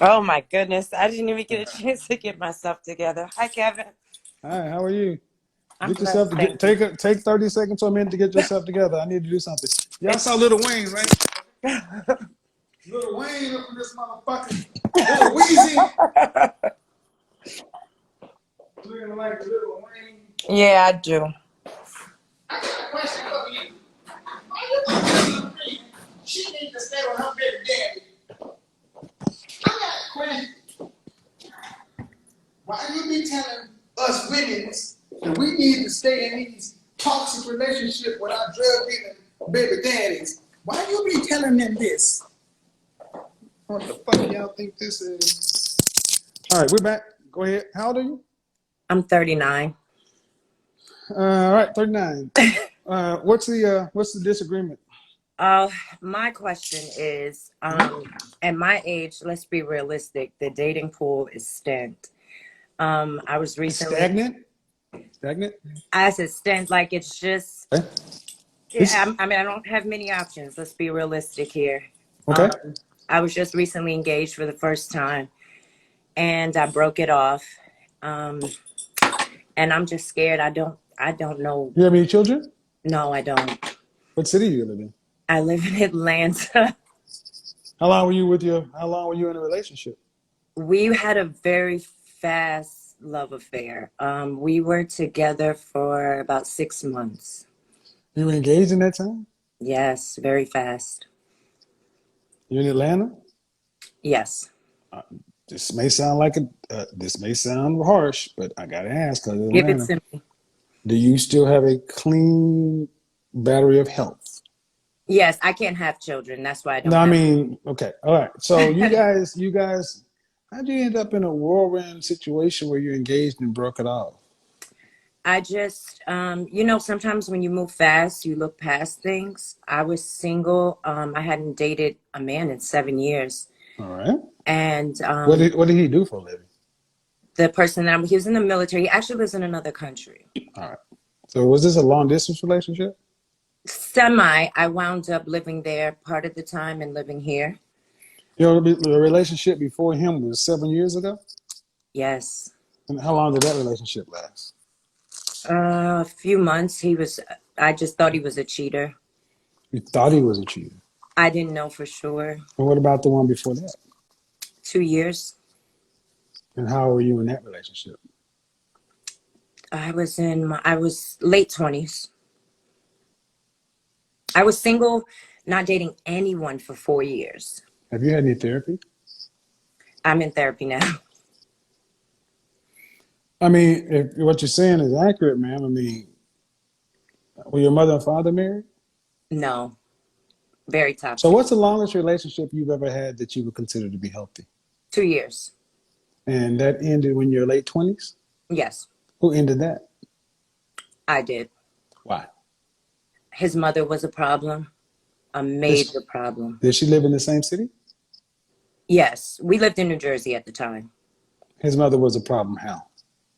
Oh my goodness. I didn't even get a chance to get myself together. Hi, Kevin. Hi, how are you? I'm Get yourself blessed. to Thank you. take 30 seconds to a minute to get yourself together. I need to do something. Y'all saw Little Wayne, right? Little Wayne up in this motherfucker. Little Weezy. Looking like Little Wayne. Yeah, I do. I got a question for you. Why you telling me she needs to stay with her baby daddy? I got a question. Why you be telling us women that we need to stay in these toxic relationships with our drug dealing baby daddies? Why you be telling them this? What the fuck y'all think this is? All right, we're back. Go ahead. How old are you? I'm 39. All right, 39. What's the disagreement? Uh, my question is, at my age, let's be realistic. The dating pool is stint. I was It's recently, stagnant. Stagnant. I said stint, like it's just, Okay. yeah, It's I mean, I don't have many options. Let's be realistic here. okay. Um, I was just recently engaged for the first time, and I broke it off. Um, and I'm just scared. I don't know. You have any children? No, I don't. What city do you live in? I live in Atlanta. How long were you in a relationship? We had a very fast love affair. We were together for about 6 months. You were engaged in that time? Yes, very fast. You're in Atlanta? Yes. Uh, this may sound harsh, but I gotta ask because Give it Atlanta. to me. Do you still have a clean battery of health? Yes, I can't have children. That's why I No, don't I have. mean, okay, all right. So you guys, how'd you end up in a whirlwind situation where you're engaged and broke it off? I just, sometimes when you move fast, you look past things. I was single. I hadn't dated a man in 7 years. All right. And What did he do for a living? the person that he was in the military, he actually lives in another country. All right. So was this a long distance relationship? Semi, I wound up living there part of the time and living here. Your relationship before him was 7 years ago? Yes. And how long did that relationship last? A few months. I just thought he was a cheater. You thought he was a cheater. I didn't know for sure. And what about the one before that? 2 years. And how were you in that relationship? I was late 20s. I was single, not dating anyone for 4 years. Have you had any therapy? I'm in therapy now. I mean, if what you're saying is accurate, ma'am, I mean, were your mother and father married? No, very So toxic. what's the longest relationship you've ever had that you would consider to be healthy? 2 years. And that ended when you're late 20s? Yes, Who ended that? I did. Why? His mother was a problem, a Did she, major problem. did she live in the same city? Yes, we lived in New Jersey at the time. His mother was a problem. How?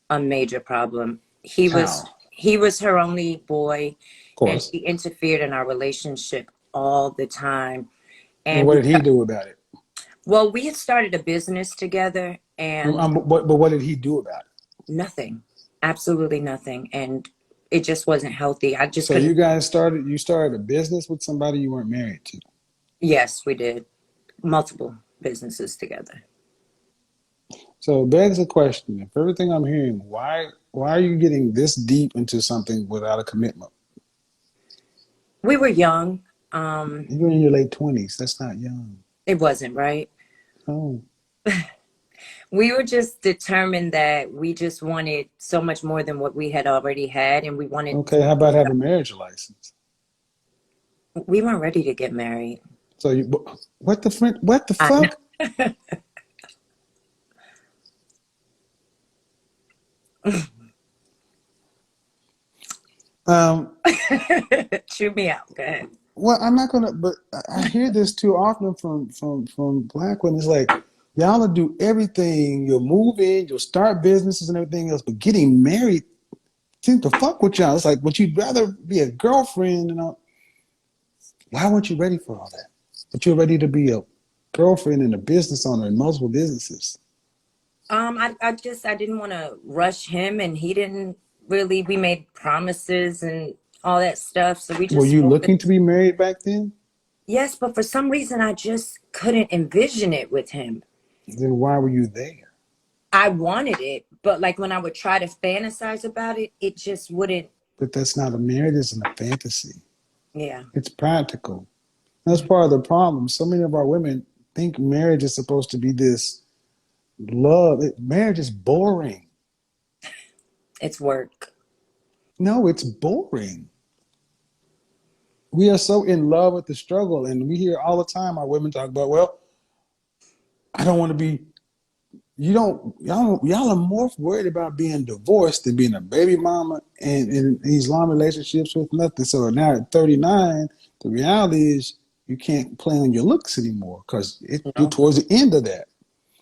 A major problem. He How? was he was her only boy, Of and course. she interfered in our relationship all the time. And And what we did he do about it? well, we had started a business together, and But what did he do about it? nothing, absolutely nothing, and it just wasn't healthy. I just So couldn't. you started a business with somebody you weren't married to. Yes, we did multiple businesses together. So it begs the question, if everything I'm hearing, why are you getting this deep into something without a commitment? We were young. Um, You're in your late 20s. That's not young. it wasn't right. Oh, We were just determined that we just wanted so much more than what we had already had, and we wanted. okay. How about having a marriage license? We weren't ready to get married. So what the I fuck? Um, chew me out. Go ahead. well, I'm not gonna, but I hear this too often from black women. It's like y'all will do everything. You'll move in, you'll start businesses and everything else, but getting married seems to fuck with y'all. It's like, but you'd rather be a girlfriend, Why weren't you ready for all that? But you're ready to be a girlfriend and a business owner and multiple businesses. I didn't want to rush him, and he didn't really. We made promises and all that stuff, so we Were just you focused. looking to be married back then? Yes, but for some reason, I just couldn't envision it with him. Then why were you there? I wanted it, but like when I would try to fantasize about it, it just wouldn't. But that's not a marriage, isn't a fantasy. Yeah, It's practical. That's part of the problem. So many of our women think marriage is supposed to be this love. Marriage is boring. it's work. No, it's boring. We are so in love with the struggle, and we hear all the time our women talk about, well, I don't want to be. You y'all are more worried about being divorced than being a baby mama and in these long relationships with nothing. So now at 39, the reality is you can't play on your looks anymore because you're No. towards the end of that.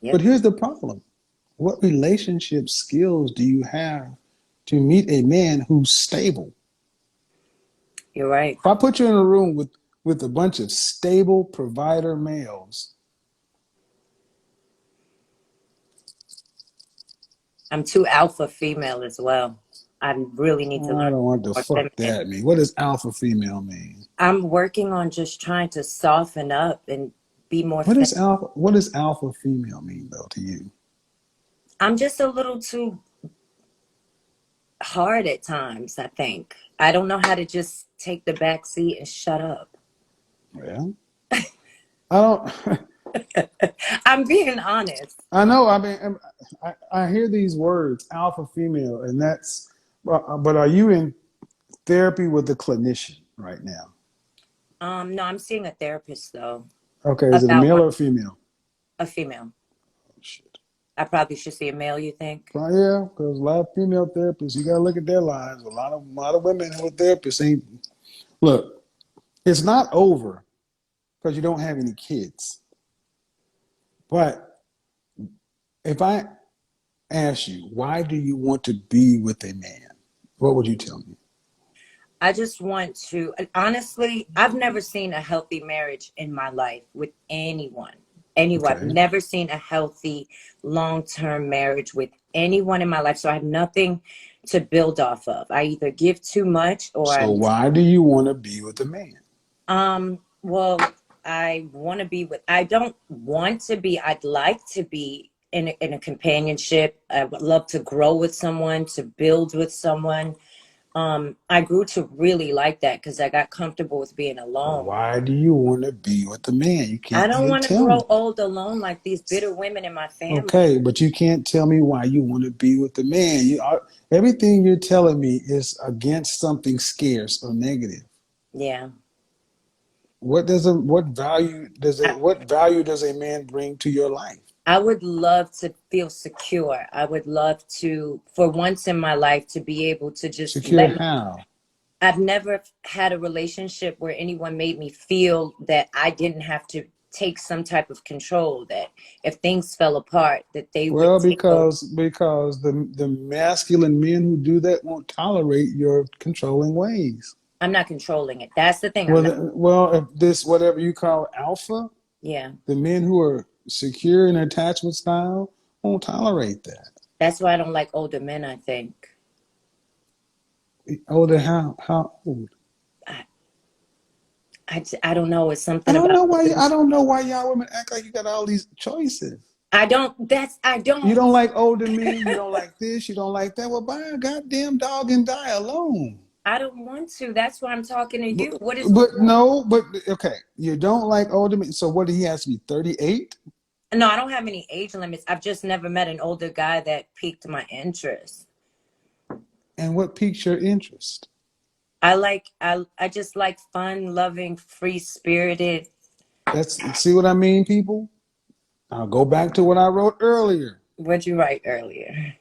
But Yep. here's the problem. What relationship skills do you have to meet a man who's stable? You're right. If I put you in a room with a bunch of stable provider males, I'm too alpha female as well. I really need to I learn don't want the more fuck feminine. that mean. What does alpha female mean? I'm working on just trying to soften up and be more feminine. What does alpha female mean though to you? I'm just a little too hard at times, I think. I don't know how to just take the back seat and shut up. Well, I don't. I'm being honest. I know. I mean, I hear these words, alpha female, and that's. But are you in therapy with a clinician right now? No, I'm seeing a therapist though Okay, is it a about male my or female? a female. Oh, shit. I probably should see a male, you think? Well, yeah, because a lot of female therapists, you gotta look at their lives. A lot of women who are therapists ain't. Look, it's not over because you don't have any kids. But if I ask you, why do you want to be with a man? What would you tell me? I just want to, honestly, I've never seen a healthy marriage in my life with anyone. Anyone. I've Okay. never seen a healthy long-term marriage with anyone in my life. So I have nothing to build off of. I either give too much or So I'm, why do you want to be with a man? well, I want to be with, I don't want to be, I'd like to be in a companionship. I would love to grow with someone, to build with someone. I grew to really like that because I got comfortable with being alone. Why do you want to be with a man? You I can't don't even want to tell me. grow old alone like these bitter women in my family. Okay, but you can't tell me why you want to be with a man. Everything you're telling me is against something scarce or negative. Yeah. What what value does a man bring to your life? I would love to feel secure. I would love to, for once in my life, to be able to just Secure let me. how? I've never had a relationship where anyone made me feel that I didn't have to take some type of control, that if things fell apart, that they would Well, take over. because the masculine men who do that won't tolerate your controlling ways. I'm not controlling it. That's the thing. I'm not. If this whatever you call alpha, Yeah. the men who are secure in attachment style won't tolerate that. That's why I don't like older men, I think. Older how old? I, I don't know. It's something about older men. I don't know why y'all women act like you got all these choices. I You don't. don't like older men, you don't like this, you don't like that. Well, buy a goddamn dog and die alone. I don't want to. That's why I'm talking to But, you. What is the but point? no, but okay, you don't like older men. So what, he has to be 38? No, I don't have any age limits. I've just never met an older guy that piqued my interest. And what piques your interest? I just like fun, loving, free spirited. See what I mean, people? I'll go back to what I wrote earlier. What'd you write earlier?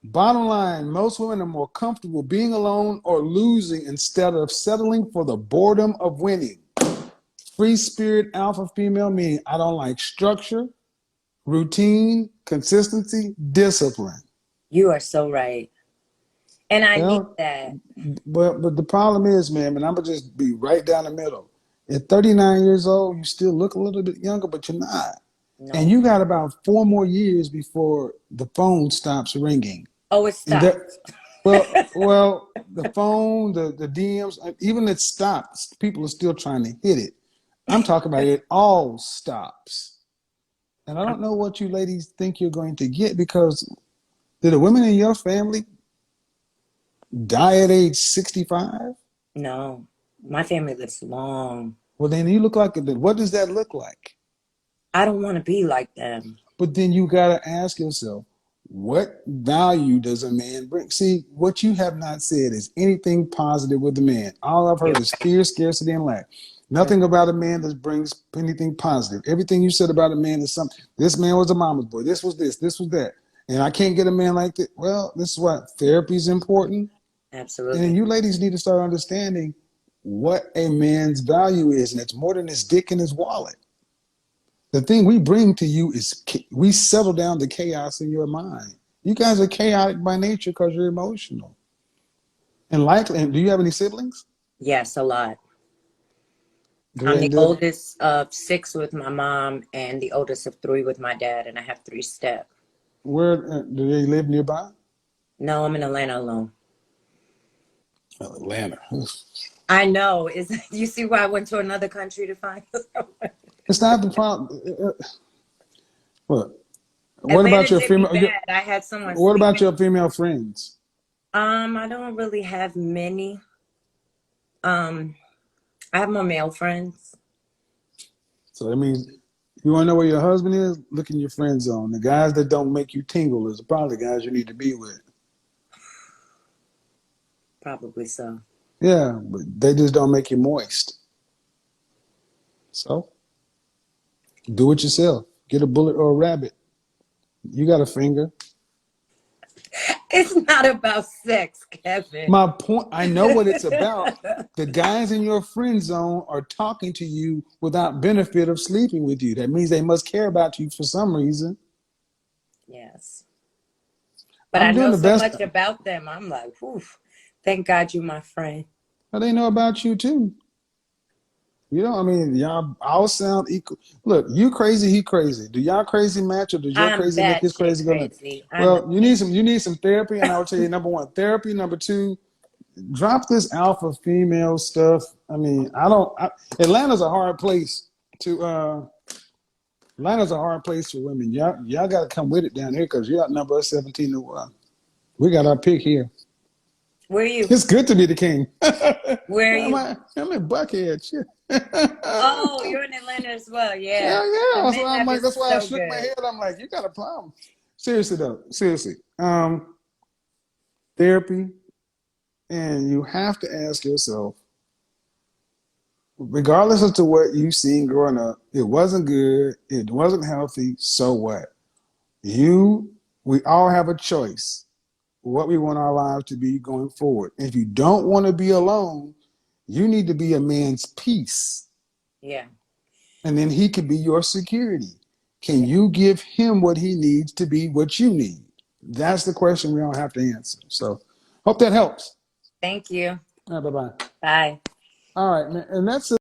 Bottom line, most women are more comfortable being alone or losing instead of settling for the boredom of winning. Free spirit alpha female meaning I don't like structure, routine, consistency, discipline. You are so right. And I need Well, that. but the problem is, man, and I'm gonna just be right down the middle. At 39 years old, you still look a little bit younger, but you're not. And No. you got about 4 more years before the phone stops ringing. Oh, it And that, stopped. well, the phone, the DMs, even it stops. People are still trying to hit it. I'm talking about it all stops. And I don't know what you ladies think you're going to get because did the women in your family die at age 65? No, my family lives long. Well, then you look like it. What does that look like? I don't want to be like them. But then you got to ask yourself, what value does a man bring? See, what you have not said is anything positive with the man. All I've heard You. is fear, scarcity, and lack. Nothing about a man that brings anything positive. Everything you said about a man is something. This man was a mama's boy. This was this. This was that. And I can't get a man like that. Well, this is what therapy is important. And then Absolutely. you ladies need to start understanding what a man's value is. And it's more than his dick and his wallet. The thing we bring to you is we settle down the chaos in your mind. You guys are chaotic by nature because you're emotional. And likely, do you have any siblings? Yes, a lot. I'm the Granddad, oldest of six with my mom and the oldest of three with my dad, and I have three step. where do they live nearby? No, I'm in Atlanta alone. Atlanta. I know. Is you see why I went to another country to find someone? It's not the problem. What? What Atlanta about your did me female? bad. I had someone What about sleeping. your female friends? I don't really have many. Um, I have more male friends. So that means you want to know where your husband is? Look in your friend zone. The guys that don't make you tingle is probably the guys you need to be with. Probably so. Yeah, but they just don't make you moist. So do it yourself. Get a bullet or a rabbit. You got a finger. It's not about sex, Kevin. My point, I know what it's about. The guys in your friend zone are talking to you without benefit of sleeping with you. That means they must care about you for some reason. Yes. But I I'm doing know the so best. much about them. I'm like, whew, thank God you my friend. Well, they know about you too. You know, I mean, y'all all sound equal. Look, you crazy, he crazy. Do y'all crazy match or does your I'm crazy make his batshit crazy go nuts? crazy. I know Well, it. you need some therapy, and I would tell you number one, therapy. Number two, drop this alpha female stuff. I mean, Atlanta's a hard place to Atlanta's a hard place for women. Y'all got to come with it down here because you outnumber us 17 to 1. We got our pick here. Where are you? It's good to be the king. Where are you? I'm in Buckhead. Shit. Oh, you're in Atlanta as well. Yeah. Hell The yeah. So I'm midnight like, is that's why I so shook my good. head. I'm like, you got a problem. Seriously though, seriously. Therapy, and you have to ask yourself, regardless of to what you've seen growing up, it wasn't good, it wasn't healthy, so what? We all have a choice what we want our lives to be going forward. If you don't want to be alone, you need to be a man's peace. Yeah. And then he could be your security. Can Yeah. you give him what he needs to be what you need? That's the question we all have to answer. So hope that helps. Thank you. All right, bye-bye. Bye. All right, man. And that's